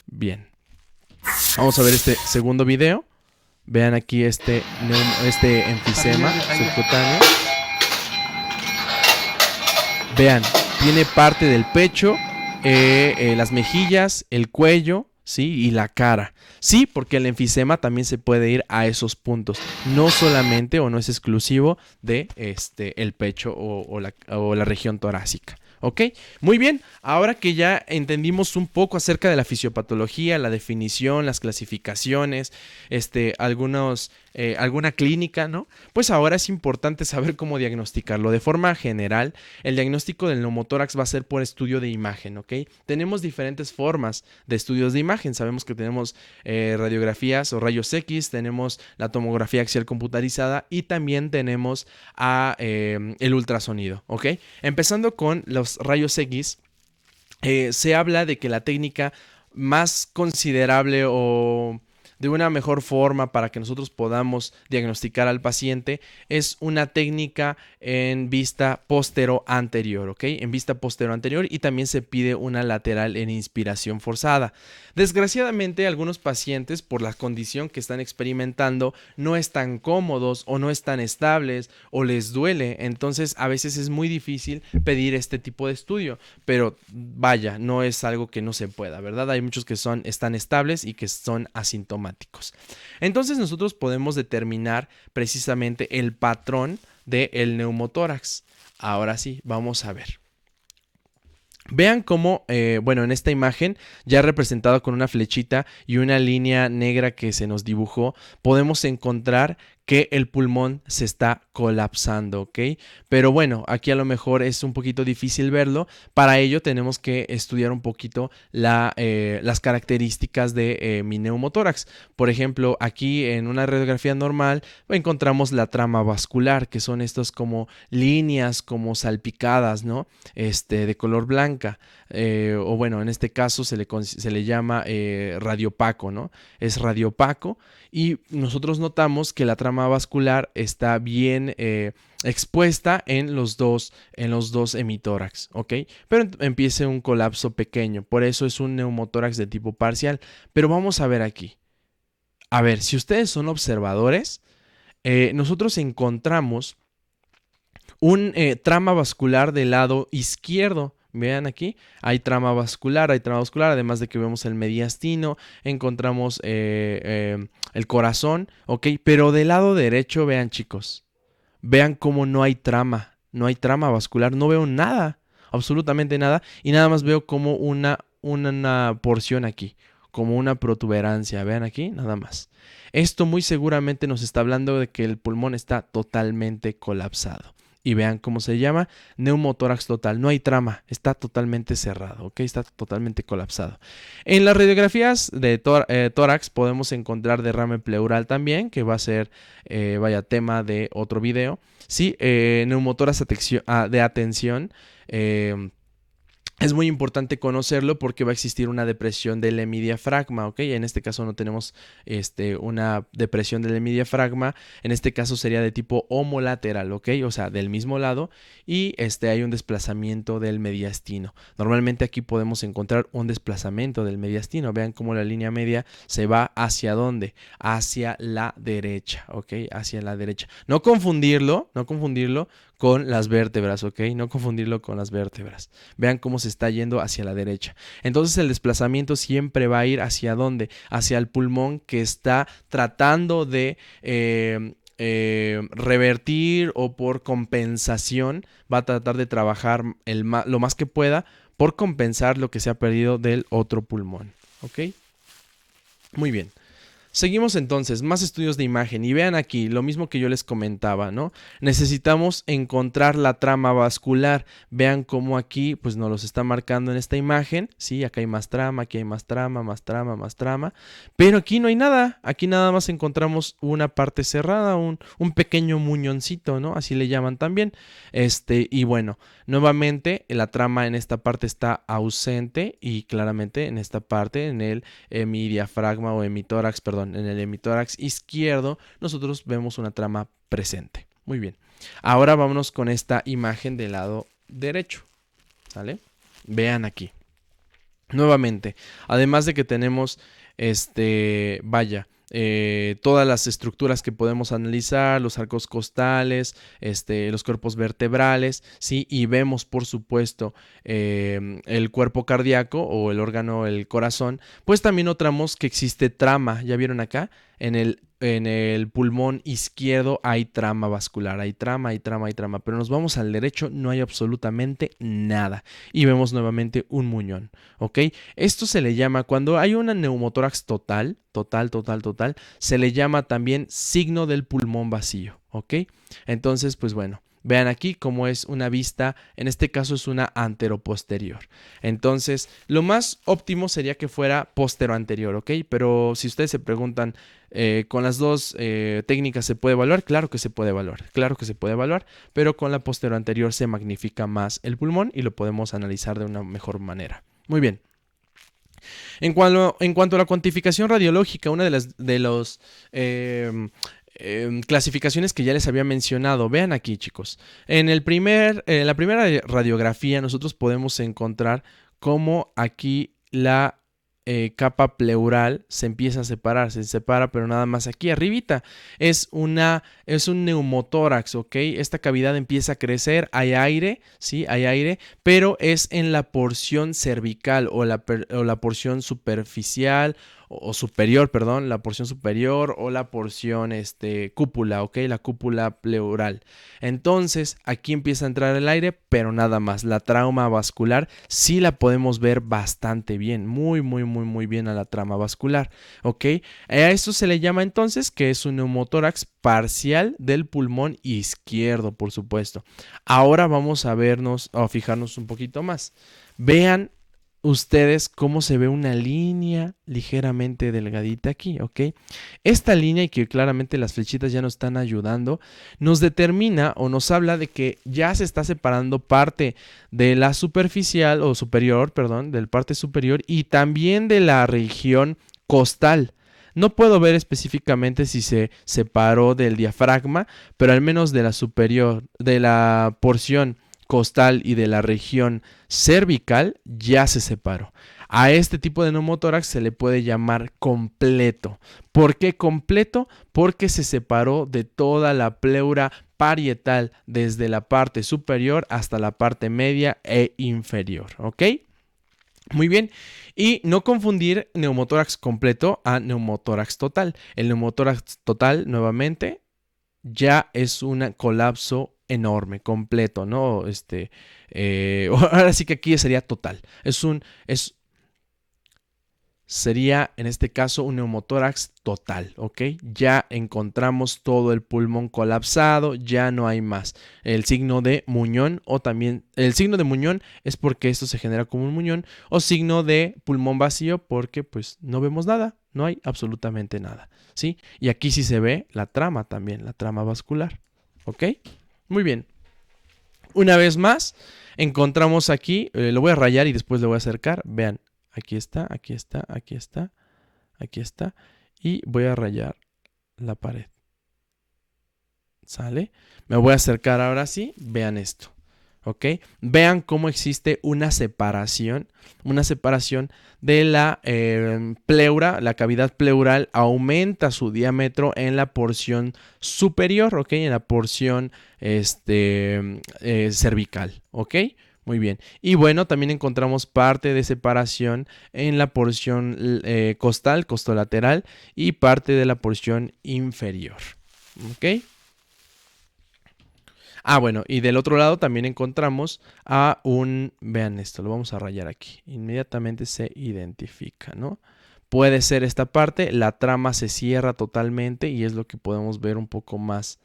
Bien. Vamos a ver este segundo video. Vean aquí este enfisema subcutáneo. Vean, tiene parte del pecho, las mejillas, el cuello, ¿sí? Y la cara. Sí, porque el enfisema también se puede ir a esos puntos. No solamente o no es exclusivo de el pecho o la región torácica. ¿Ok? Muy bien, ahora que ya entendimos un poco acerca de la fisiopatología, la definición, las clasificaciones, alguna clínica, ¿no? Pues ahora es importante saber cómo diagnosticarlo. De forma general, el diagnóstico del neumotórax va a ser por estudio de imagen, ¿ok? Tenemos diferentes formas de estudios de imagen. Sabemos que tenemos radiografías o rayos X, tenemos la tomografía axial computarizada y también tenemos el ultrasonido, ¿ok? Empezando con los rayos X, se habla de que la técnica más considerable o de una mejor forma para que nosotros podamos diagnosticar al paciente es una técnica en vista postero-anterior, ¿ok? En vista postero-anterior, y también se pide una lateral en inspiración forzada. Desgraciadamente, algunos pacientes, por la condición que están experimentando, no están cómodos o no están estables o les duele. Entonces, a veces es muy difícil pedir este tipo de estudio, pero vaya, no es algo que no se pueda, ¿verdad? Hay muchos que están estables y que son asintomáticos. Entonces, nosotros podemos determinar precisamente el patrón del neumotórax. Ahora sí, vamos a ver. Vean cómo, bueno, en esta imagen, ya representado con una flechita y una línea negra que se nos dibujó, podemos encontrar que el pulmón se está colapsando, ¿ok? Pero bueno, aquí a lo mejor es un poquito difícil verlo. Para ello tenemos que estudiar un poquito las características de mi neumotórax. Por ejemplo, aquí en una radiografía normal encontramos la trama vascular, que son estas como líneas como salpicadas, ¿no? De color blanca. O bueno, en este caso se le llama radiopaco, ¿no? Es radiopaco y nosotros notamos que la trama vascular está bien expuesta en los dos hemitórax, ¿ok? Pero empieza un colapso pequeño, por eso es un neumotórax de tipo parcial. Pero vamos a ver aquí. A ver, si ustedes son observadores, nosotros encontramos un trama vascular del lado izquierdo. Vean aquí, hay trama vascular, además de que vemos el mediastino, encontramos el corazón, ¿ok? Pero del lado derecho, vean chicos, vean cómo no hay trama vascular, no veo nada, absolutamente nada, y nada más veo como una porción aquí, como una protuberancia, vean aquí, nada más. Esto muy seguramente nos está hablando de que el pulmón está totalmente colapsado. Y vean cómo se llama, neumotórax total, no hay trama, está totalmente cerrado, ¿ok? Está totalmente colapsado. En las radiografías de tórax podemos encontrar derrame pleural también, que va a ser, tema de otro video. Sí, neumotórax de atención. Es muy importante conocerlo porque va a existir una depresión del hemidiafragma, ¿ok? En este caso no tenemos una depresión del hemidiafragma, en este caso sería de tipo homolateral, ¿ok? O sea, del mismo lado, y hay un desplazamiento del mediastino. Normalmente aquí podemos encontrar un desplazamiento del mediastino. Vean cómo la línea media se va hacia ¿dónde? Hacia la derecha, ¿ok? Hacia la derecha. No confundirlo con las vértebras, ¿ok? No confundirlo con las vértebras. Vean cómo se está yendo hacia la derecha. Entonces el desplazamiento siempre va a ir hacia ¿dónde? Hacia el pulmón, que está tratando de revertir, o por compensación va a tratar de trabajar lo más que pueda por compensar lo que se ha perdido del otro pulmón, ¿ok? Muy bien. Seguimos entonces, más estudios de imagen, y vean aquí lo mismo que yo les comentaba, ¿no? Necesitamos encontrar la trama vascular. Vean cómo aquí pues nos los está marcando en esta imagen, ¿sí? Acá hay más trama, aquí hay más trama, más trama, pero aquí no hay nada. Aquí nada más encontramos una parte cerrada, un pequeño muñoncito, ¿no? Así le llaman también. Y bueno, nuevamente la trama en esta parte está ausente, y claramente en esta parte, en el hemidiafragma o hemitórax, perdón, en el hemitórax izquierdo, nosotros vemos una trama presente. Muy bien. Ahora vámonos con esta imagen del lado derecho. ¿Sale? Vean aquí. Nuevamente, además de que tenemos todas las estructuras que podemos analizar, los arcos costales, los cuerpos vertebrales, ¿sí? Y vemos, por supuesto, el cuerpo cardíaco o el órgano, el corazón, pues también notamos que existe trama. ¿Ya vieron acá? En el pulmón izquierdo hay trama vascular, hay trama, pero nos vamos al derecho, no hay absolutamente nada. Y vemos nuevamente un muñón, ¿ok? Esto se le llama, cuando hay una neumotórax total, se le llama también signo del pulmón vacío, ¿ok? Entonces, pues bueno, vean aquí cómo es una vista, en este caso es una anteroposterior. Entonces, lo más óptimo sería que fuera posteroanterior, ¿ok? Pero si ustedes se preguntan, ¿con las dos técnicas se puede evaluar? Claro que se puede evaluar, pero con la posteroanterior se magnifica más el pulmón y lo podemos analizar de una mejor manera. Muy bien. En cuanto a la cuantificación radiológica, una de las clasificaciones que ya les había mencionado, vean aquí, chicos. En la primera radiografía nosotros podemos encontrar cómo aquí la capa pleural se empieza a separar, se separa, pero nada más aquí arribita. Es un neumotórax, ¿ok? Esta cavidad empieza a crecer, hay aire, ¿sí? Hay aire, pero es en la porción cervical o la porción superficial o superior, perdón, la porción superior o la porción cúpula, ¿ok? La cúpula pleural. Entonces, aquí empieza a entrar el aire, pero nada más. La trama vascular sí la podemos ver bastante bien, muy, muy, muy, muy bien a la trama vascular, ¿ok? A esto se le llama entonces que es un neumotórax parcial del pulmón izquierdo, por supuesto. Ahora vamos a vernos o a fijarnos un poquito más. Vean ustedes cómo se ve una línea ligeramente delgadita aquí, ¿ok? Esta línea, y que claramente las flechitas ya nos están ayudando, nos determina o nos habla de que ya se está separando parte de la superficial o superior, perdón, del parte superior y también de la región costal. No puedo ver específicamente si se separó del diafragma, pero al menos de la superior, de la porción costal y de la región cervical ya se separó. A este tipo de neumotórax se le puede llamar completo. ¿Por qué completo? Porque se separó de toda la pleura parietal desde la parte superior hasta la parte media e inferior, ¿ok? Muy bien, y no confundir neumotórax completo a neumotórax total. El neumotórax total, nuevamente, ya es un colapso enorme, completo, ¿no? Ahora sí que aquí sería total. Sería en este caso un neumotórax total, ¿ok? Ya encontramos todo el pulmón colapsado, ya no hay más. El signo de muñón o también el signo de muñón es porque esto se genera como un muñón, o signo de pulmón vacío porque pues no vemos nada, no hay absolutamente nada, ¿sí? Y aquí sí se ve la trama también, la trama vascular, ¿ok? Muy bien. Una vez más, encontramos aquí, lo voy a rayar y después lo voy a acercar, vean. Aquí está, aquí está, aquí está, aquí está. Y voy a rayar la pared. ¿Sale? Me voy a acercar ahora sí. Vean esto. ¿Ok? Vean cómo existe una separación de la pleura. La cavidad pleural aumenta su diámetro en la porción superior, ¿ok? En la porción cervical, ¿ok? Muy bien. Y bueno, también encontramos parte de separación en la porción costal, costolateral, y parte de la porción inferior. ¿Ok? Ah, bueno, y del otro lado también encontramos a vean esto, lo vamos a rayar aquí. Inmediatamente se identifica, ¿no? Puede ser esta parte, la trama se cierra totalmente y es lo que podemos ver un poco más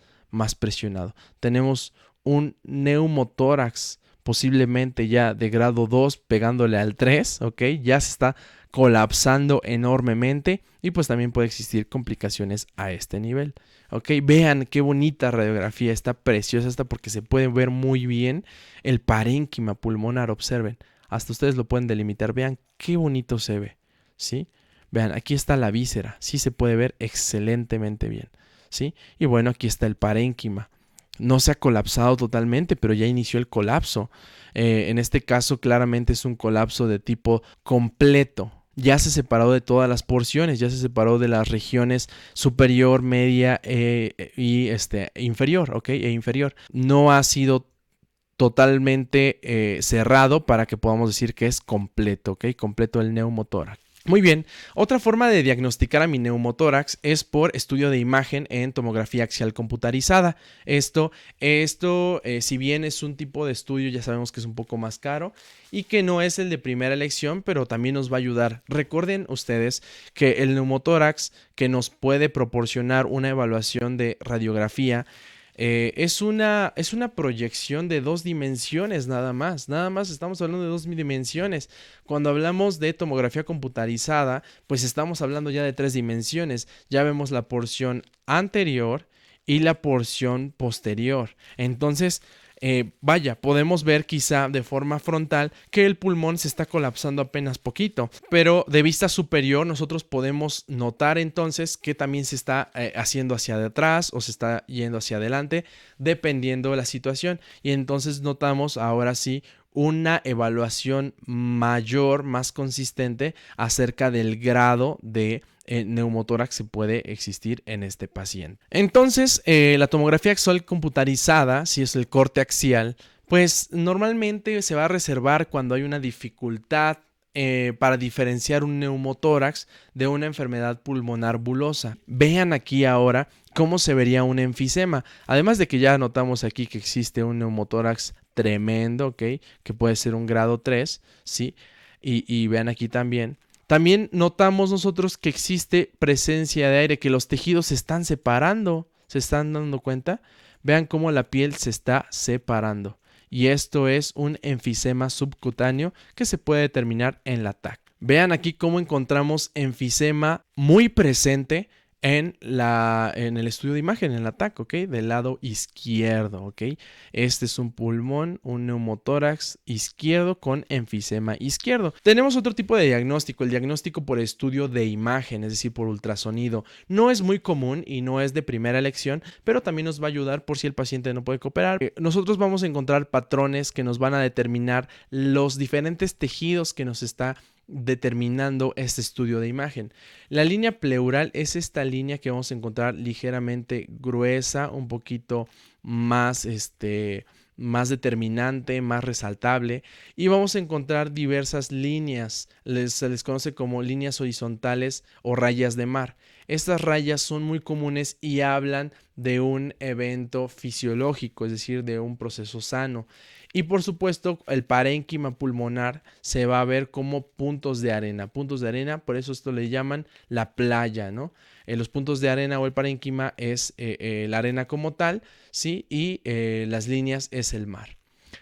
presionado. Tenemos un neumotórax posiblemente ya de grado 2 pegándole al 3, ¿ok? Ya se está colapsando enormemente y pues también puede existir complicaciones a este nivel. Ok, vean qué bonita radiografía, está preciosa esta porque se puede ver muy bien el parénquima pulmonar, observen, hasta ustedes lo pueden delimitar, vean qué bonito se ve, ¿sí? Vean, aquí está la víscera, sí se puede ver excelentemente bien, ¿sí? Y bueno, aquí está el parénquima. No se ha colapsado totalmente, pero ya inició el colapso. En este caso, claramente es un colapso de tipo completo. Ya se separó de todas las porciones, ya se separó de las regiones superior, media y inferior, ¿ok? E inferior. No ha sido totalmente cerrado para que podamos decir que es completo, ¿ok? Completo el neumotórax. Muy bien, otra forma de diagnosticar a mi neumotórax es por estudio de imagen en tomografía axial computarizada. Esto si bien es un tipo de estudio, ya sabemos que es un poco más caro y que no es el de primera elección, pero también nos va a ayudar. Recuerden ustedes que el neumotórax que nos puede proporcionar una evaluación de radiografía es una proyección de 2 dimensiones nada más estamos hablando de 2 dimensiones. Cuando hablamos de tomografía computarizada, pues estamos hablando ya de 3 dimensiones. Ya vemos la porción anterior y la porción posterior. Entonces, vaya, podemos ver quizá de forma frontal que el pulmón se está colapsando apenas poquito, pero de vista superior nosotros podemos notar entonces que también se está haciendo hacia atrás o se está yendo hacia adelante, dependiendo de la situación. Y entonces notamos ahora sí una evaluación mayor, más consistente acerca del grado de neumotórax que puede existir en este paciente. Entonces, la tomografía axial computarizada, si es el corte axial, pues normalmente se va a reservar cuando hay una dificultad para diferenciar un neumotórax de una enfermedad pulmonar bulosa. Vean aquí ahora cómo se vería un enfisema. Además de que ya notamos aquí que existe un neumotórax tremendo, ¿ok? Que puede ser un grado 3, ¿sí? Y vean aquí también. También notamos nosotros que existe presencia de aire, que los tejidos se están separando. ¿Se están dando cuenta? Vean cómo la piel se está separando. Y esto es un enfisema subcutáneo que se puede determinar en la TAC. Vean aquí cómo encontramos enfisema muy presente en el estudio de imagen, en la TAC, ¿ok? Del lado izquierdo, ¿ok? Este es un pulmón, un neumotórax izquierdo con enfisema izquierdo. Tenemos otro tipo de diagnóstico, el diagnóstico por estudio de imagen, es decir, por ultrasonido. No es muy común y no es de primera elección, pero también nos va a ayudar por si el paciente no puede cooperar. Nosotros vamos a encontrar patrones que nos van a determinar los diferentes tejidos que nos está determinando este estudio de imagen. La línea pleural es esta línea que vamos a encontrar ligeramente gruesa, un poquito más más determinante, más resaltable, y vamos a encontrar diversas líneas, se les conoce como líneas horizontales o rayas de mar. Estas rayas son muy comunes y hablan de un evento fisiológico, es decir, de un proceso sano. Y por supuesto, el parénquima pulmonar se va a ver como puntos de arena, por eso esto le llaman la playa, ¿no? Los puntos de arena o el parénquima es la arena como tal, ¿sí? Y las líneas es el mar.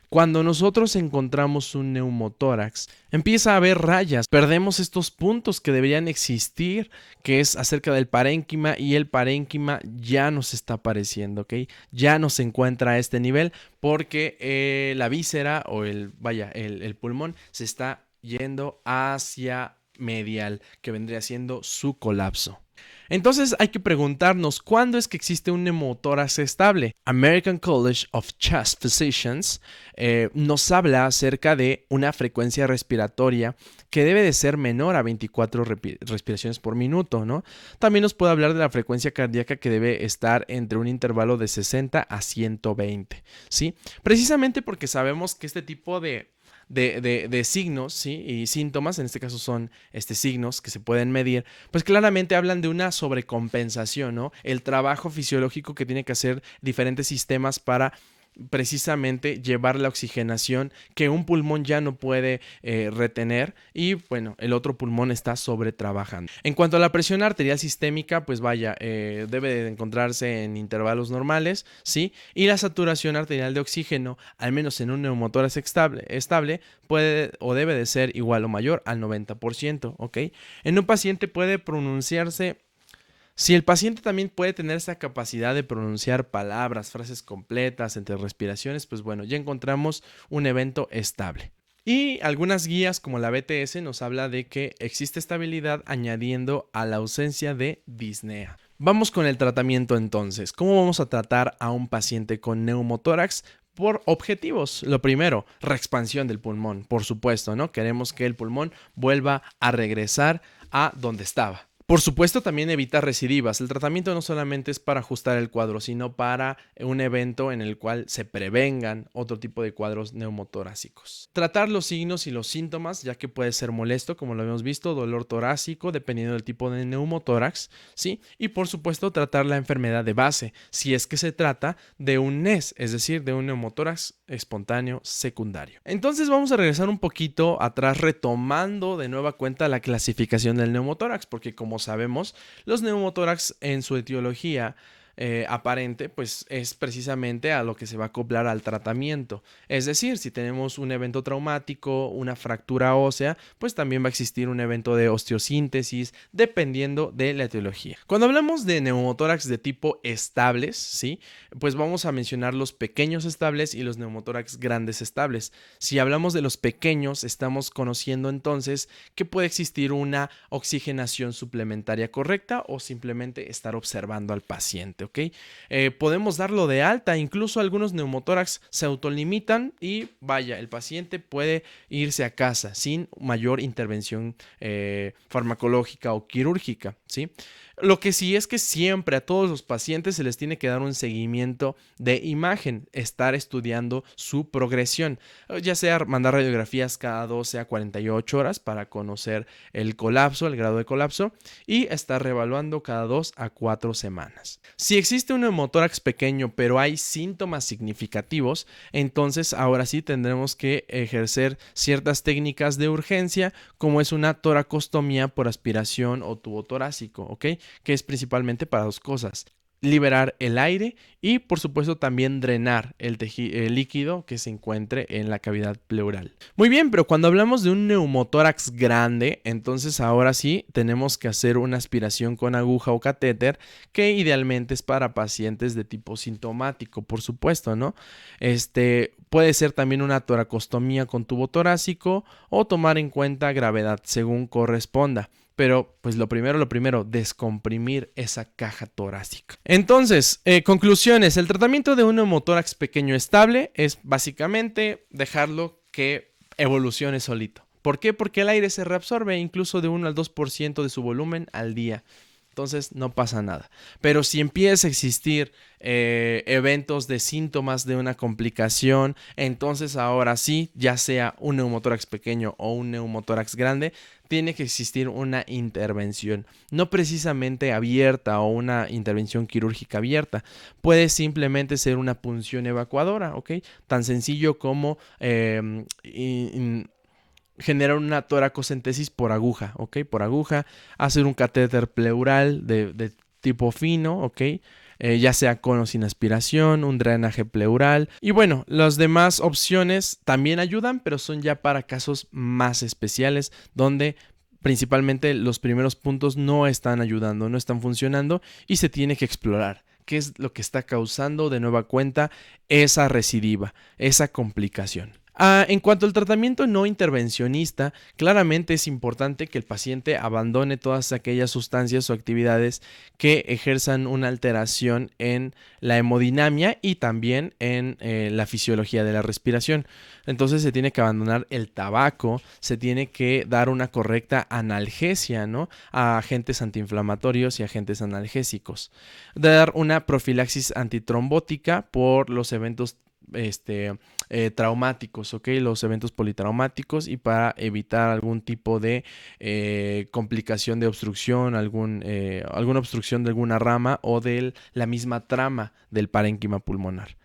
Cuando nosotros encontramos un neumotórax, empieza a haber rayas, perdemos estos puntos que deberían existir, que es acerca del parénquima, y el parénquima ya nos está apareciendo, ¿ok? Ya no se encuentra a este nivel porque la víscera o el pulmón se está yendo hacia medial, que vendría siendo su colapso. Entonces hay que preguntarnos, ¿cuándo es que existe un neumotórax estable? American College of Chest Physicians nos habla acerca de una frecuencia respiratoria que debe de ser menor a 24 respiraciones por minuto, ¿no? También nos puede hablar de la frecuencia cardíaca que debe estar entre un intervalo de 60 a 120, ¿sí? Precisamente porque sabemos que este tipo de signos, ¿sí? Y síntomas, en este caso son signos que se pueden medir, pues claramente hablan de una sobrecompensación, ¿no? El trabajo fisiológico que tiene que hacer diferentes sistemas para precisamente llevar la oxigenación que un pulmón ya no puede retener, y bueno, el otro pulmón está sobretrabajando. En cuanto a la presión arterial sistémica, pues debe de encontrarse en intervalos normales, ¿sí? Y la saturación arterial de oxígeno, al menos en un neumotórax estable, puede o debe de ser igual o mayor al 90%, ¿ok? En un paciente puede pronunciarse. Si el paciente también puede tener esa capacidad de pronunciar palabras, frases completas entre respiraciones, pues bueno, ya encontramos un evento estable. Y algunas guías como la BTS nos habla de que existe estabilidad añadiendo a la ausencia de disnea. Vamos con el tratamiento entonces. ¿Cómo vamos a tratar a un paciente con neumotórax? Por objetivos. Lo primero, reexpansión del pulmón, por supuesto, ¿no? Queremos que el pulmón vuelva a regresar a donde estaba. Por supuesto, también evita recidivas. El tratamiento no solamente es para ajustar el cuadro, sino para un evento en el cual se prevengan otro tipo de cuadros neumotorácicos. Tratar los signos y los síntomas, ya que puede ser molesto, como lo hemos visto, dolor torácico, dependiendo del tipo de neumotórax, ¿sí? Y por supuesto, tratar la enfermedad de base, si es que se trata de un NES, es decir, de un neumotórax espontáneo secundario. Entonces vamos a regresar un poquito atrás, retomando de nueva cuenta la clasificación del neumotórax, porque como sabemos, los neumotórax en su etiología aparente, pues es precisamente a lo que se va a acoplar al tratamiento. Es decir, si tenemos un evento traumático, una fractura ósea, pues también va a existir un evento de osteosíntesis, dependiendo de la etiología. Cuando hablamos de neumotórax de tipo estables, ¿sí? Pues vamos a mencionar los pequeños estables y los neumotórax grandes estables. Si hablamos de los pequeños, estamos conociendo entonces que puede existir una oxigenación suplementaria correcta o simplemente estar observando al paciente, ¿ok? Podemos darlo de alta, incluso algunos neumotórax se autolimitan y el paciente puede irse a casa sin mayor intervención farmacológica o quirúrgica, ¿sí? Lo que sí es que siempre a todos los pacientes se les tiene que dar un seguimiento de imagen, estar estudiando su progresión, ya sea mandar radiografías cada 12 a 48 horas para conocer el colapso, el grado de colapso, y estar reevaluando cada 2 a 4 semanas. Si existe un neumotórax pequeño pero hay síntomas significativos, entonces ahora sí tendremos que ejercer ciertas técnicas de urgencia, como es una toracostomía por aspiración o tubo torácico, ¿ok? Que es principalmente para dos cosas: liberar el aire y por supuesto también drenar el líquido que se encuentre en la cavidad pleural. Muy bien, pero cuando hablamos de un neumotórax grande, entonces ahora sí tenemos que hacer una aspiración con aguja o catéter, que idealmente es para pacientes de tipo sintomático, por supuesto, ¿no? Puede ser también una toracostomía con tubo torácico o tomar en cuenta gravedad según corresponda. Pero pues lo primero, descomprimir esa caja torácica. Entonces, conclusiones. El tratamiento de un neumotórax pequeño estable es básicamente dejarlo que evolucione solito. ¿Por qué? Porque el aire se reabsorbe incluso de 1 al 2% de su volumen al día. Entonces no pasa nada. Pero si empieza a existir eventos de síntomas de una complicación, entonces ahora sí, ya sea un neumotórax pequeño o un neumotórax grande, tiene que existir una intervención, no precisamente abierta o una intervención quirúrgica abierta. Puede simplemente ser una punción evacuadora, ¿ok? Tan sencillo como generar una toracocentesis por aguja, ¿ok? Por aguja, hacer un catéter pleural de tipo fino, ¿ok? Ya sea con o sin aspiración, un drenaje pleural. Y bueno, las demás opciones también ayudan, pero son ya para casos más especiales, donde principalmente los primeros puntos no están ayudando, no están funcionando y se tiene que explorar qué es lo que está causando de nueva cuenta esa recidiva, esa complicación. En cuanto al tratamiento no intervencionista, claramente es importante que el paciente abandone todas aquellas sustancias o actividades que ejerzan una alteración en la hemodinamia y también en la fisiología de la respiración. Entonces se tiene que abandonar el tabaco, se tiene que dar una correcta analgesia, ¿no? A agentes antiinflamatorios y agentes analgésicos. Dar una profilaxis antitrombótica por los eventos traumáticos, ¿ok? Los eventos politraumáticos, y para evitar algún tipo de complicación de obstrucción, alguna obstrucción de alguna rama o de la misma trama del parénquima pulmonar.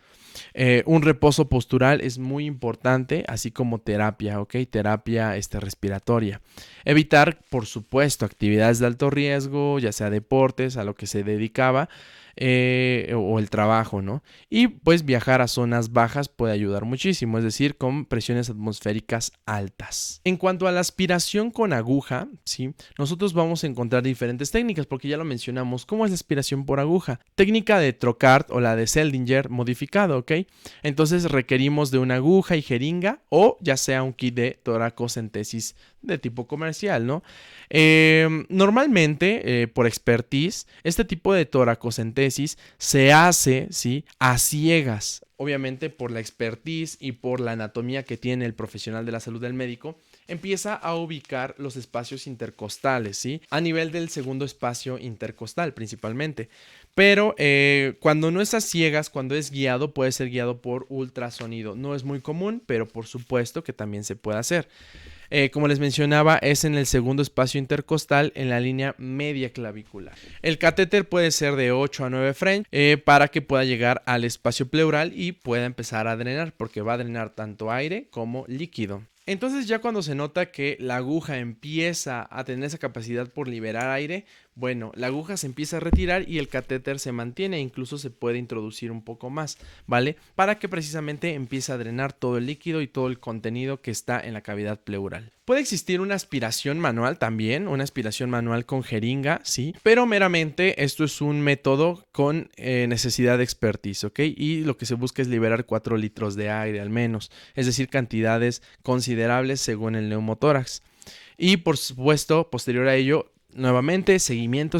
Un reposo postural es muy importante, así como terapia, ¿ok? Terapia respiratoria. Evitar, por supuesto, actividades de alto riesgo, ya sea deportes, a lo que se dedicaba, o el trabajo, ¿no? Y pues viajar a zonas bajas puede ayudar muchísimo, es decir, con presiones atmosféricas altas. En cuanto a la aspiración con aguja, ¿sí? Nosotros vamos a encontrar diferentes técnicas, porque ya lo mencionamos. ¿Cómo es la aspiración por aguja? Técnica de Trocard o la de Seldinger modificado, ¿ok? Entonces requerimos de una aguja y jeringa, o ya sea un kit de toracocentesis de tipo comercial, ¿no? Normalmente, por expertise, este tipo de toracocentesis se hace, ¿sí?, a ciegas. Obviamente, por la expertise y por la anatomía que tiene el profesional de la salud del médico, empieza a ubicar los espacios intercostales, ¿sí? A nivel del segundo espacio intercostal principalmente. Pero cuando no es a ciegas, cuando es guiado, puede ser guiado por ultrasonido. No es muy común, pero por supuesto que también se puede hacer. Como les mencionaba, es en el segundo espacio intercostal, en la línea media clavicular. El catéter puede ser de 8 a 9 French para que pueda llegar al espacio pleural y pueda empezar a drenar, porque va a drenar tanto aire como líquido. Entonces, ya cuando se nota que la aguja empieza a tener esa capacidad por liberar aire, bueno, la aguja se empieza a retirar y el catéter se mantiene, incluso se puede introducir un poco más, ¿vale? Para que precisamente empiece a drenar todo el líquido y todo el contenido que está en la cavidad pleural. Puede existir una aspiración manual también, una aspiración manual con jeringa, sí, pero meramente esto es un método con necesidad de expertise, ¿ok? Y lo que se busca es liberar 4 litros de aire al menos, es decir, cantidades considerables según el neumotórax. Y por supuesto, posterior a ello, nuevamente, seguimiento.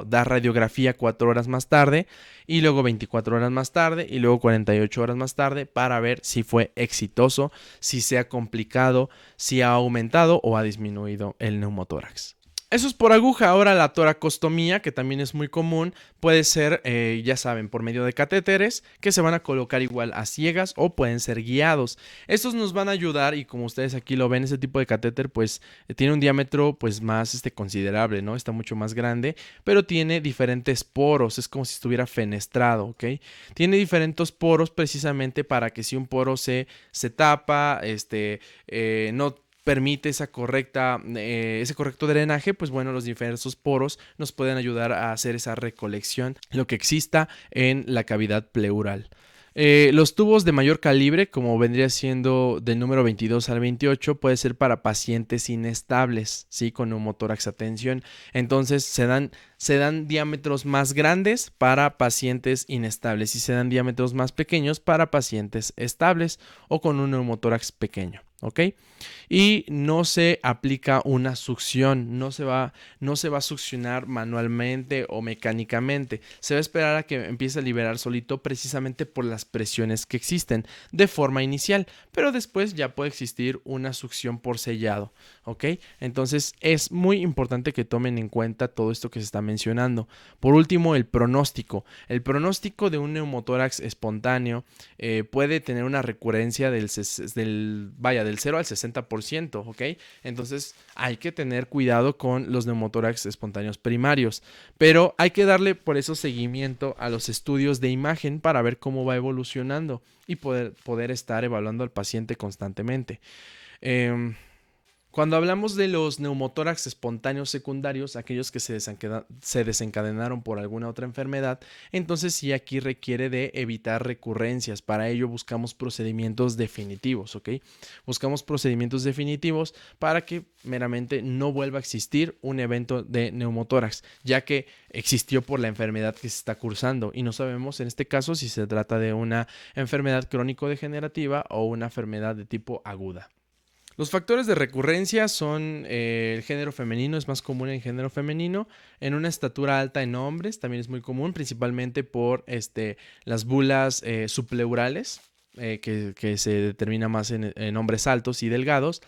Dar radiografía 4 horas más tarde, y luego 24 horas más tarde, y luego 48 horas más tarde, para ver si fue exitoso, si se ha complicado, si ha aumentado o ha disminuido el neumotórax. Eso es por aguja. Ahora la toracostomía, que también es muy común, puede ser, ya saben, por medio de catéteres que se van a colocar igual a ciegas o pueden ser guiados. Estos nos van a ayudar y como ustedes aquí lo ven, ese tipo de catéter pues tiene un diámetro pues más considerable, ¿no? Está mucho más grande, pero tiene diferentes poros, es como si estuviera fenestrado, ¿ok? Tiene diferentes poros precisamente para que si un poro se tapa, no permite ese correcto drenaje, pues bueno, los diversos poros nos pueden ayudar a hacer esa recolección, lo que exista en la cavidad pleural. Los tubos de mayor calibre, como vendría siendo del número 22 al 28, puede ser para pacientes inestables, ¿sí? Con neumotórax a tensión. Entonces se dan diámetros más grandes para pacientes inestables y se dan diámetros más pequeños para pacientes estables o con un neumotórax pequeño. ¿Ok? Y no se aplica una succión, no se va a succionar manualmente o mecánicamente. Se va a esperar a que empiece a liberar solito precisamente por las presiones que existen de forma inicial, pero después ya puede existir una succión por sellado. ¿Ok? Entonces es muy importante que tomen en cuenta todo esto que se está mencionando. Por último, el pronóstico. El pronóstico de un neumotórax espontáneo puede tener una recurrencia del 0 al 60%, ¿ok? Entonces hay que tener cuidado con los neumotórax espontáneos primarios, pero hay que darle por eso seguimiento a los estudios de imagen para ver cómo va evolucionando y poder estar evaluando al paciente constantemente. Cuando hablamos de los neumotórax espontáneos secundarios, aquellos que se desencadenaron por alguna otra enfermedad, entonces sí aquí requiere de evitar recurrencias. Para ello buscamos procedimientos definitivos, ¿ok? Buscamos procedimientos definitivos para que meramente no vuelva a existir un evento de neumotórax, ya que existió por la enfermedad que se está cursando y no sabemos en este caso si se trata de una enfermedad crónico-degenerativa o una enfermedad de tipo aguda. Los factores de recurrencia son el género femenino, es más común en género femenino, en una estatura alta en hombres, también es muy común, principalmente por las bulas subpleurales, que se determina más en hombres altos y delgados,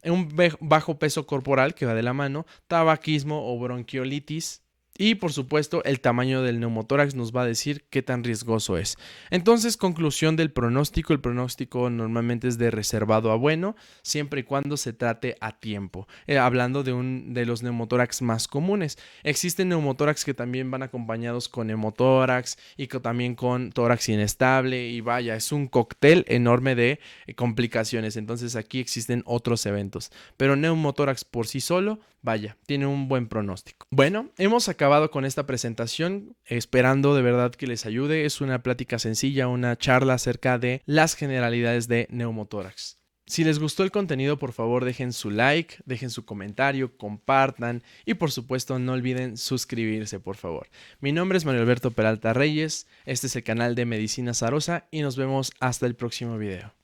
un bajo peso corporal que va de la mano, tabaquismo o bronquiolitis. Y por supuesto el tamaño del neumotórax nos va a decir qué tan riesgoso es. Entonces, conclusión del pronóstico. El pronóstico normalmente es de reservado a bueno, siempre y cuando se trate a tiempo. Hablando de los neumotórax más comunes. Existen neumotórax que también van acompañados con hemotórax y también con tórax inestable. Y vaya, es un cóctel enorme de complicaciones. Entonces aquí existen otros eventos. Pero neumotórax por sí solo, vaya, tiene un buen pronóstico. Bueno, hemos acabado con esta presentación, esperando de verdad que les ayude. Es una plática sencilla, una charla acerca de las generalidades de neumotórax. Si les gustó el contenido, por favor dejen su like, dejen su comentario, compartan y por supuesto no olviden suscribirse, por favor. Mi nombre es Manuel Alberto Peralta Reyes, este es el canal de Medicina Azarosa y nos vemos hasta el próximo video.